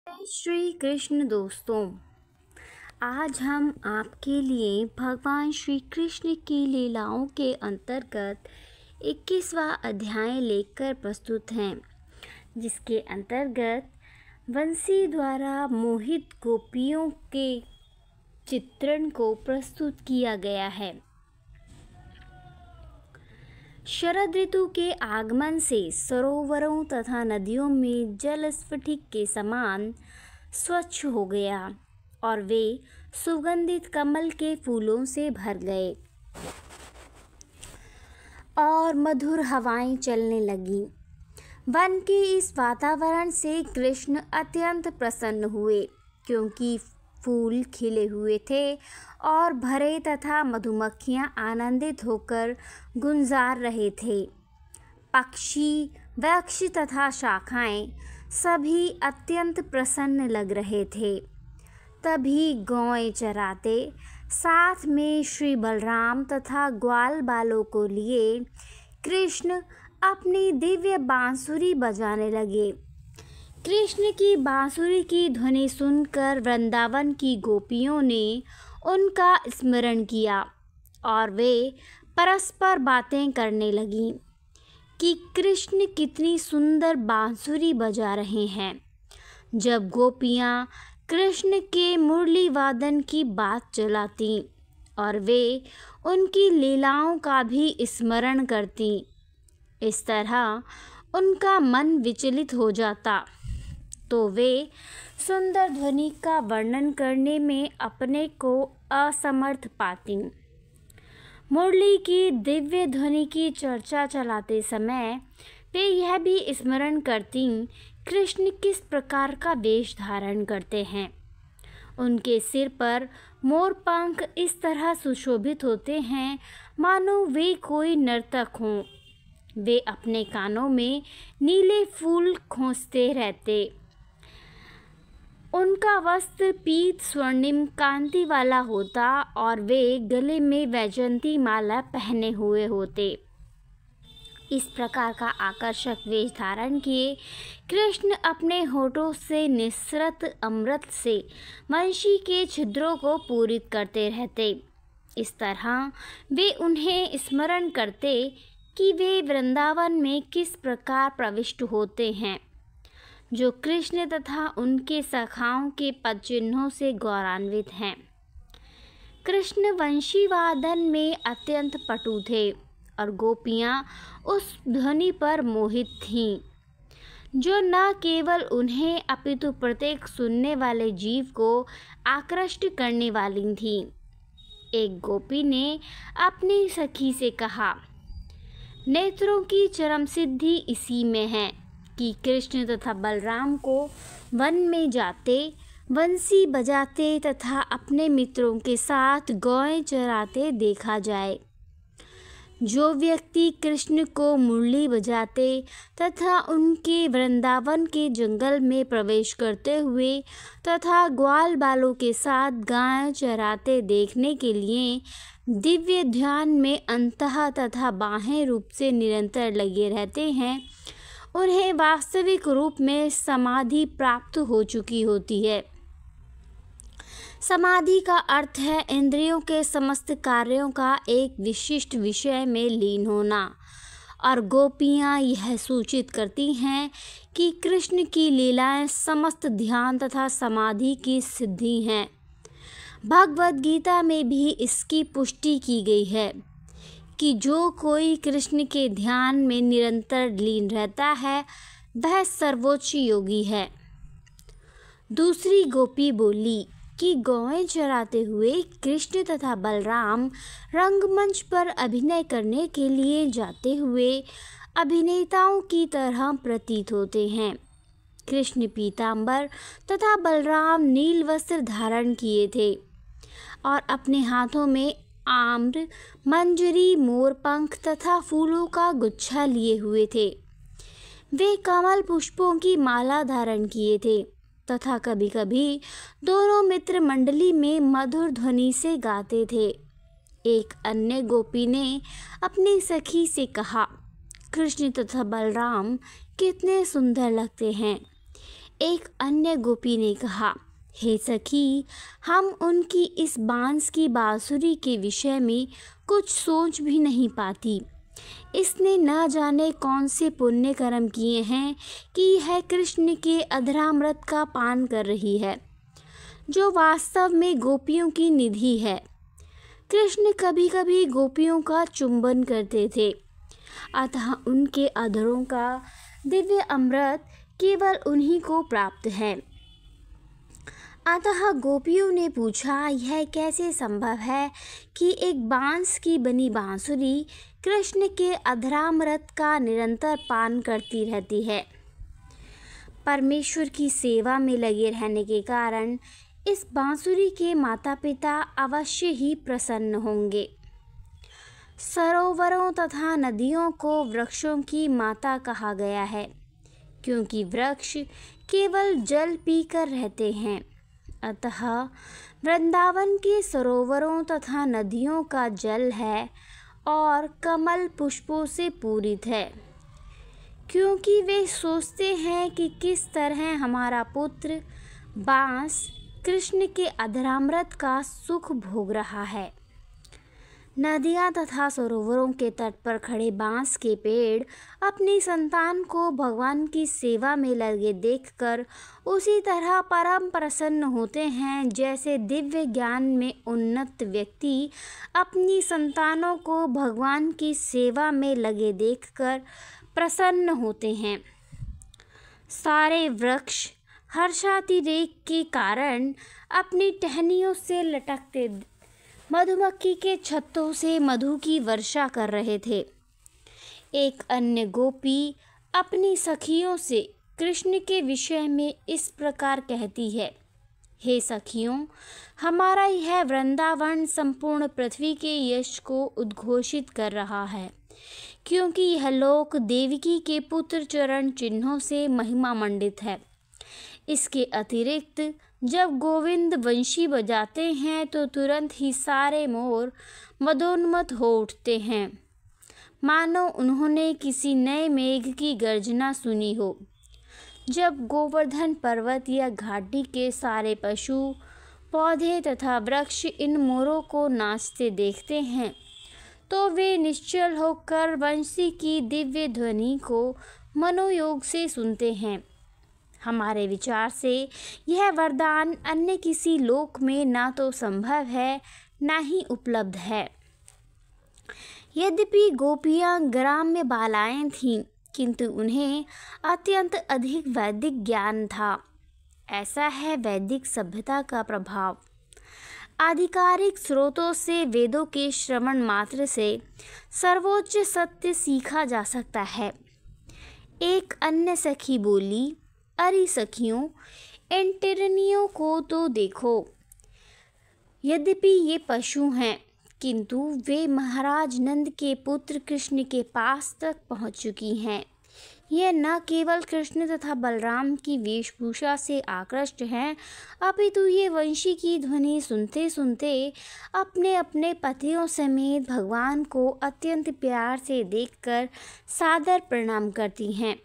श्री कृष्ण दोस्तों, आज हम आपके लिए भगवान श्री कृष्ण की लीलाओं के अंतर्गत 21वां अध्याय लेकर प्रस्तुत हैं, जिसके अंतर्गत बंसी द्वारा मोहित गोपियों के चित्रण को प्रस्तुत किया गया है। शरद ऋतु के आगमन से सरोवरों तथा नदियों में जल स्फटिक के समान स्वच्छ हो गया और वे सुगंधित कमल के फूलों से भर गए और मधुर हवाएं चलने लगीं। वन के इस वातावरण से कृष्ण अत्यंत प्रसन्न हुए, क्योंकि फूल खिले हुए थे और भरे तथा मधुमक्खियां आनंदित होकर गुंजार रहे थे। पक्षी, वृक्ष तथा शाखाएं सभी अत्यंत प्रसन्न लग रहे थे। तभी गौएं चराते साथ में श्री बलराम तथा ग्वाल बालों को लिए कृष्ण अपनी दिव्य बांसुरी बजाने लगे। कृष्ण की बांसुरी की ध्वनि सुनकर वृंदावन की गोपियों ने उनका स्मरण किया और वे परस्पर बातें करने लगीं कि कृष्ण कितनी सुंदर बांसुरी बजा रहे हैं। जब गोपियाँ कृष्ण के मुरली वादन की बात चलाती और वे उनकी लीलाओं का भी स्मरण करती, इस तरह उनका मन विचलित हो जाता, तो वे सुंदर ध्वनि का वर्णन करने में अपने को असमर्थ पाती। मुरली की दिव्य ध्वनि की चर्चा चलाते समय वे यह भी स्मरण करती कृष्ण किस प्रकार का वेश धारण करते हैं। उनके सिर पर मोर पंख इस तरह सुशोभित होते हैं मानो वे कोई नर्तक हों। वे अपने कानों में नीले फूल खोसते रहते। उनका वस्त्र पीत स्वर्णिम कांति वाला होता और वे गले में वैजयंती माला पहने हुए होते। इस प्रकार का आकर्षक वेश धारण किए कृष्ण अपने होठों से निस्सृत अमृत से वंशी के छिद्रों को पूरित करते रहते। इस तरह वे उन्हें स्मरण करते कि वे वृंदावन में किस प्रकार प्रविष्ट होते हैं, जो कृष्ण तथा उनके सखाओं के पद चिन्हों से गौरवान्वित हैं। कृष्ण वंशी वादन में अत्यंत पटु थे और गोपियाँ उस ध्वनि पर मोहित थीं, जो न केवल उन्हें अपितु प्रत्येक सुनने वाले जीव को आकृष्ट करने वाली थीं। एक गोपी ने अपनी सखी से कहा, नेत्रों की चरम सिद्धि इसी में है कि कृष्ण तथा बलराम को वन में जाते, बंसी बजाते तथा अपने मित्रों के साथ गौएं चराते देखा जाए। जो व्यक्ति कृष्ण को मुरली बजाते तथा उनके वृंदावन के जंगल में प्रवेश करते हुए तथा ग्वाल बालों के साथ गाय चराते देखने के लिए दिव्य ध्यान में अंतः तथा बाह्य रूप से निरंतर लगे रहते हैं, उन्हें वास्तविक रूप में समाधि प्राप्त हो चुकी होती है। समाधि का अर्थ है इंद्रियों के समस्त कार्यों का एक विशिष्ट विषय में लीन होना, और गोपियाँ यह सूचित करती हैं कि कृष्ण की लीलाएं समस्त ध्यान तथा समाधि की सिद्धि हैं। भगवद गीता में भी इसकी पुष्टि की गई है कि जो कोई कृष्ण के ध्यान में निरंतर लीन रहता है वह सर्वोच्च योगी है। दूसरी गोपी बोली कि गौएं चराते हुए कृष्ण तथा बलराम रंगमंच पर अभिनय करने के लिए जाते हुए अभिनेताओं की तरह प्रतीत होते हैं। कृष्ण पीतांबर तथा बलराम नील वस्त्र धारण किए थे और अपने हाथों में आम्र, मंजरी, मोरपंख तथा फूलों का गुच्छा लिए हुए थे। वे कमल पुष्पों की माला धारण किए थे तथा कभी कभी दोनों मित्र मंडली में मधुर ध्वनि से गाते थे। एक अन्य गोपी ने अपनी सखी से कहा, कृष्ण तथा बलराम कितने सुंदर लगते हैं। एक अन्य गोपी ने कहा, हे सखी, हम उनकी इस बांस की बांसुरी के विषय में कुछ सोच भी नहीं पाती। इसने न जाने कौन से पुण्य कर्म किए हैं कि यह कृष्ण के अधरामृत का पान कर रही है, जो वास्तव में गोपियों की निधि है। कृष्ण कभी कभी गोपियों का चुंबन करते थे, अतः उनके अधरों का दिव्य अमृत केवल उन्हीं को प्राप्त है। अतः गोपियों ने पूछा, यह कैसे संभव है कि एक बांस की बनी बांसुरी कृष्ण के अधरामृत का निरंतर पान करती रहती है। परमेश्वर की सेवा में लगे रहने के कारण इस बांसुरी के माता पिता अवश्य ही प्रसन्न होंगे। सरोवरों तथा नदियों को वृक्षों की माता कहा गया है, क्योंकि वृक्ष केवल जल पीकर रहते हैं। अतः वृंदावन के सरोवरों तथा नदियों का जल है और कमल पुष्पों से पूरित है, क्योंकि वे सोचते हैं कि किस तरह हमारा पुत्र बांस कृष्ण के अधरामृत का सुख भोग रहा है। नदियाँ तथा सरोवरों के तट पर खड़े बांस के पेड़ अपनी संतान को भगवान की सेवा में लगे देखकर उसी तरह परम प्रसन्न होते हैं, जैसे दिव्य ज्ञान में उन्नत व्यक्ति अपनी संतानों को भगवान की सेवा में लगे देखकर प्रसन्न होते हैं। सारे वृक्ष हर्षातिरेक के कारण अपनी टहनियों से लटकते मधुमक्खी के छत्तों से मधु की वर्षा कर रहे थे। एक अन्य गोपी अपनी सखियों से कृष्ण के विषय में इस प्रकार कहती है, हे सखियों, हमारा यह वृंदावन संपूर्ण पृथ्वी के यश को उद्घोषित कर रहा है, क्योंकि यह लोक देवकी के पुत्र चरण चिन्हों से महिमा मंडित है। इसके अतिरिक्त जब गोविंद वंशी बजाते हैं तो तुरंत ही सारे मोर मदोन्मत्त हो उठते हैं, मानो उन्होंने किसी नए मेघ की गर्जना सुनी हो। जब गोवर्धन पर्वत या घाटी के सारे पशु पौधे तथा वृक्ष इन मोरों को नाचते देखते हैं तो वे निश्चल होकर वंशी की दिव्य ध्वनि को मनोयोग से सुनते हैं। हमारे विचार से यह वरदान अन्य किसी लोक में ना तो संभव है ना ही उपलब्ध है। यद्यपि गोपियाँ ग्राम्य बालाएं थीं, किंतु उन्हें अत्यंत अधिक वैदिक ज्ञान था। ऐसा है वैदिक सभ्यता का प्रभाव। आधिकारिक स्रोतों से वेदों के श्रवण मात्र से सर्वोच्च सत्य सीखा जा सकता है। एक अन्य सखी बोली, अरे सखियों, इन टिरनियों को तो देखो। यद्यपि ये पशु हैं, किंतु वे महाराज नंद के पुत्र कृष्ण के पास तक पहुंच चुकी हैं। यह न केवल कृष्ण तथा बलराम की वेशभूषा से आकृष्ट हैं, अपितु ये वंशी की ध्वनि सुनते सुनते अपने अपने पतियों समेत भगवान को अत्यंत प्यार से देखकर सादर प्रणाम करती हैं।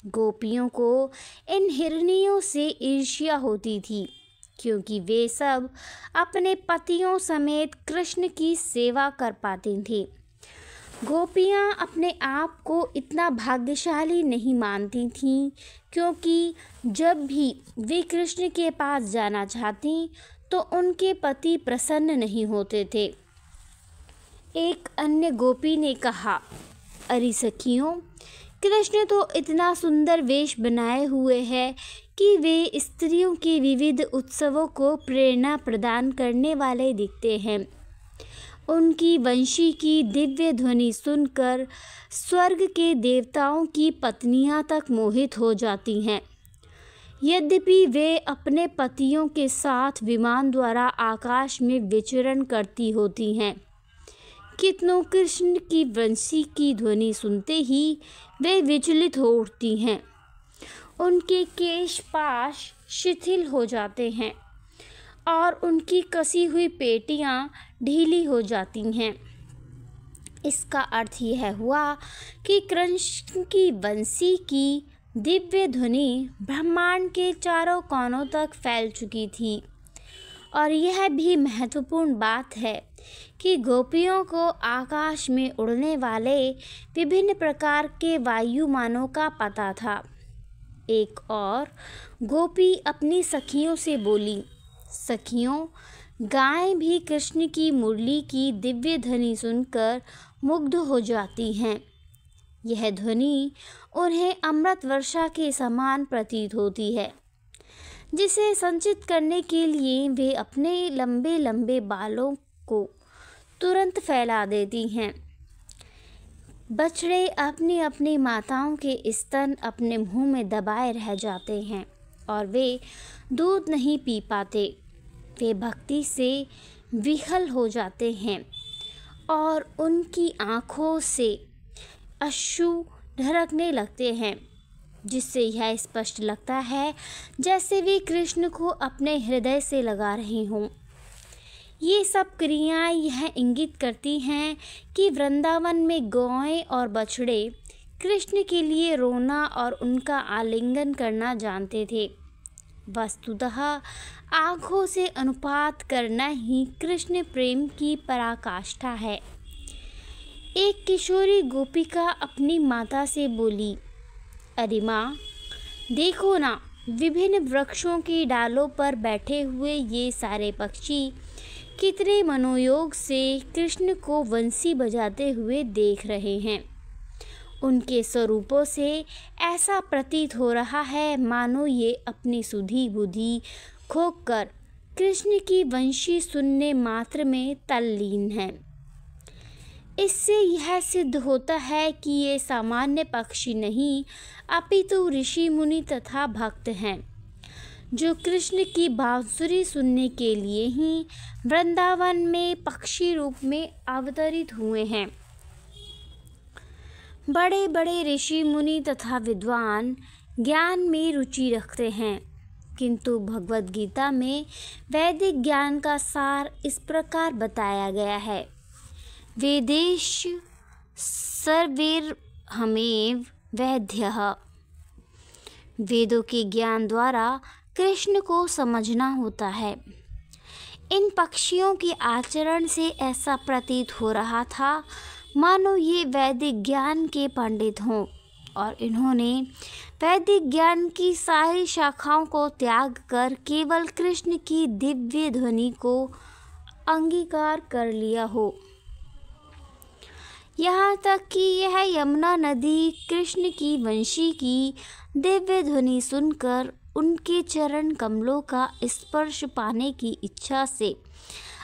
गोपियों को इन हिरनियों से ईर्ष्या होती थी, क्योंकि वे सब अपने पतियों समेत कृष्ण की सेवा कर पाती थीं। गोपियाँ अपने आप को इतना भाग्यशाली नहीं मानती थीं, क्योंकि जब भी वे कृष्ण के पास जाना चाहती तो उनके पति प्रसन्न नहीं होते थे। एक अन्य गोपी ने कहा, अरे सखियों, कृष्ण तो इतना सुंदर वेश बनाए हुए है कि वे स्त्रियों के विविध उत्सवों को प्रेरणा प्रदान करने वाले दिखते हैं। उनकी वंशी की दिव्य ध्वनि सुनकर स्वर्ग के देवताओं की पत्नियां तक मोहित हो जाती हैं। यद्यपि वे अपने पतियों के साथ विमान द्वारा आकाश में विचरण करती होती हैं, कितनों कृष्ण की वंशी की ध्वनि सुनते ही वे विचलित हो उठती हैं। उनके केश पाश शिथिल हो जाते हैं और उनकी कसी हुई पेटियां ढीली हो जाती हैं। इसका अर्थ यह हुआ कि कृष्ण की वंशी की दिव्य ध्वनि ब्रह्मांड के चारों कोनों तक फैल चुकी थी। और यह भी महत्वपूर्ण बात है कि गोपियों को आकाश में उड़ने वाले विभिन्न प्रकार के वायुयानों का पता था। एक और गोपी अपनी सखियों से बोली, सखियों, गायें भी कृष्ण की मुरली की दिव्य ध्वनि सुनकर मुग्ध हो जाती हैं। यह ध्वनि उन्हें अमृत वर्षा के समान प्रतीत होती है, जिसे संचित करने के लिए वे अपने लंबे लंबे बालों को तुरंत फैला देती हैं। बछड़े अपनी अपनी माताओं के स्तन अपने मुंह में दबाए रह जाते हैं और वे दूध नहीं पी पाते। वे भक्ति से विह्वल हो जाते हैं और उनकी आँखों से अश्रु ढरकने लगते हैं, जिससे यह स्पष्ट लगता है जैसे वे कृष्ण को अपने हृदय से लगा रहे हों। ये सब क्रियाएं यह इंगित करती हैं कि वृंदावन में गौएं और बछड़े कृष्ण के लिए रोना और उनका आलिंगन करना जानते थे। वस्तुतः आँखों से अनुपात करना ही कृष्ण प्रेम की पराकाष्ठा है। एक किशोरी गोपिका अपनी माता से बोली, अरे माँ, देखो ना, विभिन्न वृक्षों की डालों पर बैठे हुए ये सारे पक्षी कितने मनोयोग से कृष्ण को बंसी बजाते हुए देख रहे हैं। उनके स्वरूपों से ऐसा प्रतीत हो रहा है मानो ये अपनी सुधी बुद्धि खोकर कृष्ण की बंशी सुनने मात्र में तल्लीन हैं। इससे यह सिद्ध होता है कि ये सामान्य पक्षी नहीं, अपितु ऋषि मुनि तथा भक्त हैं, जो कृष्ण की बांसुरी सुनने के लिए ही वृंदावन में पक्षी रूप में अवतरित हुए हैं। बड़े बड़े ऋषि मुनि तथा विद्वान ज्ञान में रुचि रखते हैं, किंतु भगवद गीता में वैदिक ज्ञान का सार इस प्रकार बताया गया है, वेदेश सर्वैर्हमेव वेद्यः। वेदों के ज्ञान द्वारा कृष्ण को समझना होता है। इन पक्षियों के आचरण से ऐसा प्रतीत हो रहा था मानो ये वैदिक ज्ञान के पंडित हों और इन्होंने वैदिक ज्ञान की सारी शाखाओं को त्याग कर केवल कृष्ण की दिव्य ध्वनि को अंगीकार कर लिया हो। यहाँ तक कि यह यमुना नदी कृष्ण की वंशी की दिव्य ध्वनि सुनकर उनके चरण कमलों का स्पर्श पाने की इच्छा से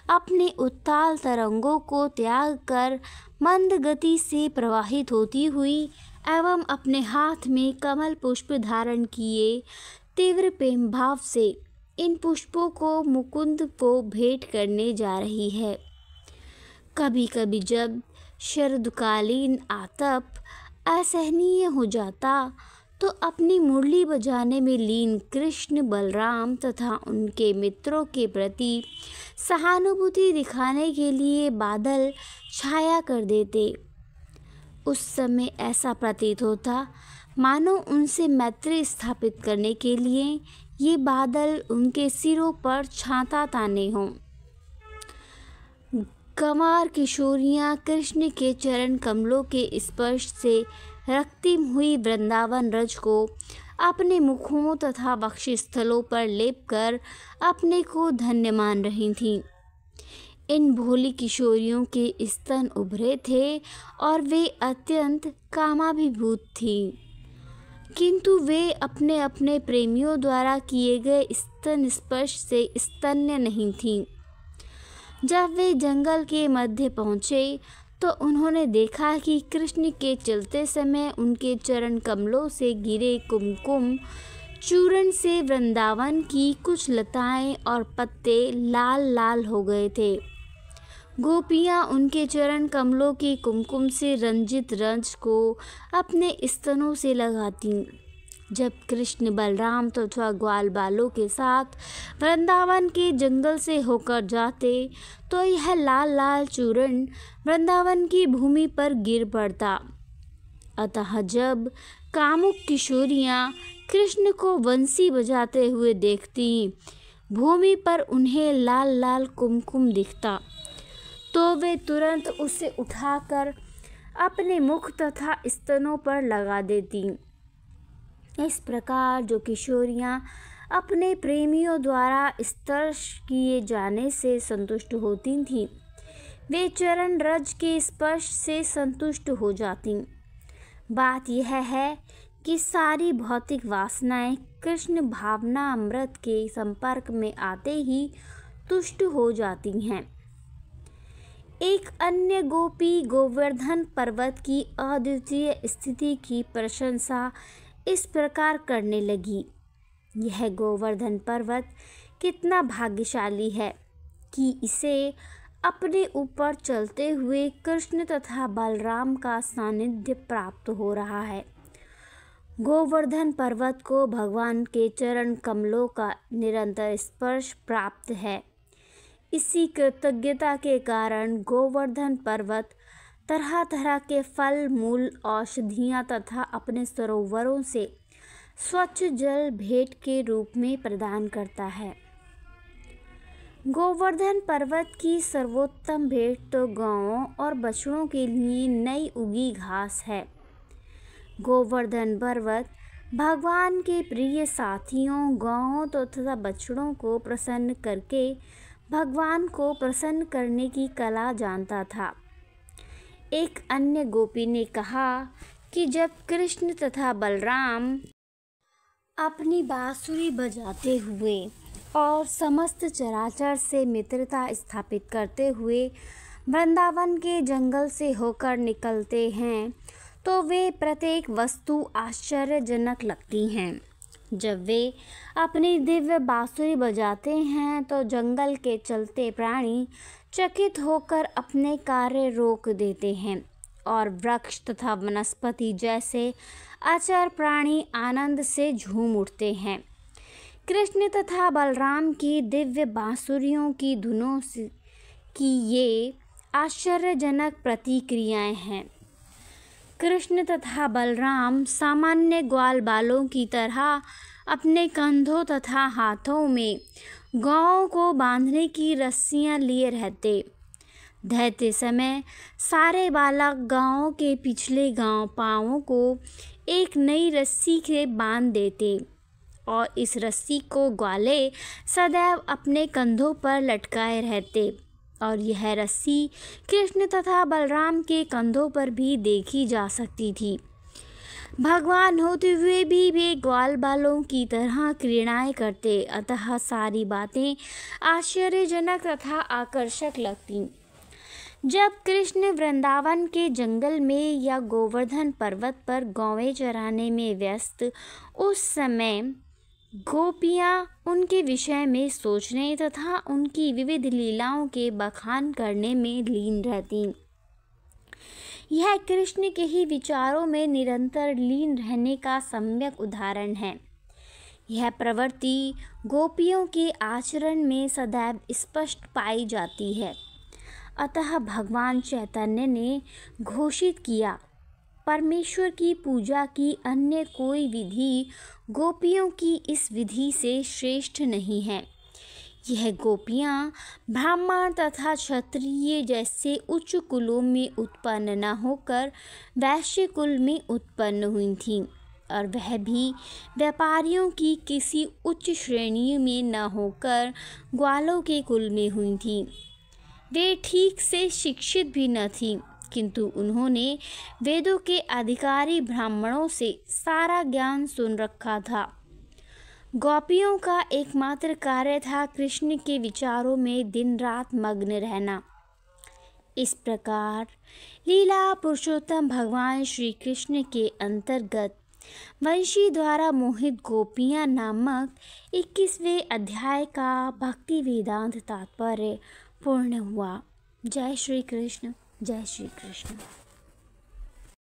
अपने उत्ताल तरंगों को त्याग कर मंद गति से प्रवाहित होती हुई एवं अपने हाथ में कमल पुष्प धारण किए तीव्र प्रेम भाव से इन पुष्पों को मुकुंद को भेंट करने जा रही है। कभी कभी जब शरदकालीन आतप असहनीय हो जाता तो अपनी मुरली बजाने में लीन कृष्ण, बलराम तथा उनके मित्रों के प्रति सहानुभूति दिखाने के लिए बादल छाया कर देते। उस समय ऐसा प्रतीत होता मानो उनसे मैत्री स्थापित करने के लिए ये बादल उनके सिरों पर छाता ताने हों। गंवार किशोरियाँ कृष्ण के चरण कमलों के स्पर्श से रक्तिम हुई वृंदावन रज को अपने मुखों तथा वक्षस्थलों पर लेप कर अपने को धन्य मान रही थीं। इन भोली किशोरियों के स्तन उभरे थे और वे अत्यंत कामाभिभूत थीं, किंतु वे अपने अपने प्रेमियों द्वारा किए गए स्तन स्पर्श से स्तन्य नहीं थीं। जब वे जंगल के मध्य पहुँचे तो उन्होंने देखा कि कृष्ण के चलते समय उनके चरण कमलों से गिरे कुमकुम चूर्ण से वृंदावन की कुछ लताएं और पत्ते लाल लाल हो गए थे। गोपियाँ उनके चरण कमलों के कुमकुम से रंजित रंज को अपने स्तनों से लगाती। जब कृष्ण बलराम तथा ग्वाल बालों के साथ वृंदावन के जंगल से होकर जाते तो यह लाल लाल चूर्ण वृंदावन की भूमि पर गिर पड़ता। अतः जब कामुक किशोरियाँ कृष्ण को बंसी बजाते हुए देखती भूमि पर उन्हें लाल लाल कुमकुम दिखता तो वे तुरंत उसे उठाकर अपने मुख तथा स्तनों पर लगा देती। इस प्रकार जो किशोरियाँ अपने प्रेमियों द्वारा स्पर्श किए जाने से संतुष्ट होती थीं, वे चरण रज के स्पर्श से संतुष्ट हो जातीं। बात यह है कि सारी भौतिक वासनाएं कृष्ण भावना अमृत के संपर्क में आते ही तुष्ट हो जाती हैं। एक अन्य गोपी गोवर्धन पर्वत की अद्वितीय स्थिति की प्रशंसा इस प्रकार करने लगी। यह गोवर्धन पर्वत कितना भाग्यशाली है कि इसे अपने ऊपर चलते हुए कृष्ण तथा बलराम का सानिध्य प्राप्त हो रहा है। गोवर्धन पर्वत को भगवान के चरण कमलों का निरंतर स्पर्श प्राप्त है। इसी कृतज्ञता के कारण गोवर्धन पर्वत तरह तरह के फल मूल औषधियाँ तथा अपने सरोवरों से स्वच्छ जल भेंट के रूप में प्रदान करता है। गोवर्धन पर्वत की सर्वोत्तम भेंट तो गौओं और बछड़ों के लिए नई उगी घास है। गोवर्धन पर्वत भगवान के प्रिय साथियों गौओं तथा बछड़ों को प्रसन्न करके भगवान को प्रसन्न करने की कला जानता था। एक अन्य गोपी ने कहा कि जब कृष्ण तथा बलराम अपनी बांसुरी बजाते हुए और समस्त चराचर से मित्रता स्थापित करते हुए वृंदावन के जंगल से होकर निकलते हैं तो वे प्रत्येक वस्तु आश्चर्यजनक लगती हैं। जब वे अपनी दिव्य बांसुरी बजाते हैं तो जंगल के चलते प्राणी चकित होकर अपने कार्य रोक देते हैं और वृक्ष तथा वनस्पति जैसे अचर प्राणी आनंद से झूम उठते हैं। कृष्ण तथा बलराम की दिव्य बांसुरियों की धुनों की ये आश्चर्यजनक प्रतिक्रियाएं हैं। कृष्ण तथा बलराम सामान्य ग्वाल बालों की तरह अपने कंधों तथा हाथों में गायों को बांधने की रस्सियां लिए रहते। दहते समय सारे बालक गायों के पिछले पांवों को एक नई रस्सी से बांध देते और इस रस्सी को ग्वाले सदैव अपने कंधों पर लटकाए रहते और यह रस्सी कृष्ण तथा बलराम के कंधों पर भी देखी जा सकती थी। भगवान होते हुए भी वे ग्वाल बालों की तरह क्रीड़ाएं करते, अतः सारी बातें आश्चर्यजनक तथा आकर्षक लगती। जब कृष्ण वृंदावन के जंगल में या गोवर्धन पर्वत पर गौवें चराने में व्यस्त, उस समय गोपियाँ उनके विषय में सोचने तथा उनकी विविध लीलाओं के बखान करने में लीन रहती। यह कृष्ण के ही विचारों में निरंतर लीन रहने का सम्यक उदाहरण है। यह प्रवृत्ति गोपियों के आचरण में सदैव स्पष्ट पाई जाती है। अतः भगवान चैतन्य ने घोषित किया, परमेश्वर की पूजा की अन्य कोई विधि गोपियों की इस विधि से श्रेष्ठ नहीं है। यह गोपियाँ ब्राह्मण तथा क्षत्रिय जैसे उच्च कुलों में उत्पन्न न होकर वैश्य कुल में उत्पन्न हुई थीं और वह भी व्यापारियों की किसी उच्च श्रेणी में न होकर ग्वालों के कुल में हुई थीं। वे ठीक से शिक्षित भी न थीं, किंतु उन्होंने वेदों के अधिकारी ब्राह्मणों से सारा ज्ञान सुन रखा था। गोपियों का एकमात्र कार्य था कृष्ण के विचारों में दिन रात मग्न रहना। इस प्रकार लीला पुरुषोत्तम भगवान श्री कृष्ण के अंतर्गत वंशी द्वारा मोहित गोपियाँ नामक 21वें अध्याय का भक्ति वेदांत तात्पर्य पूर्ण हुआ। जय श्री कृष्ण, जय श्री कृष्ण।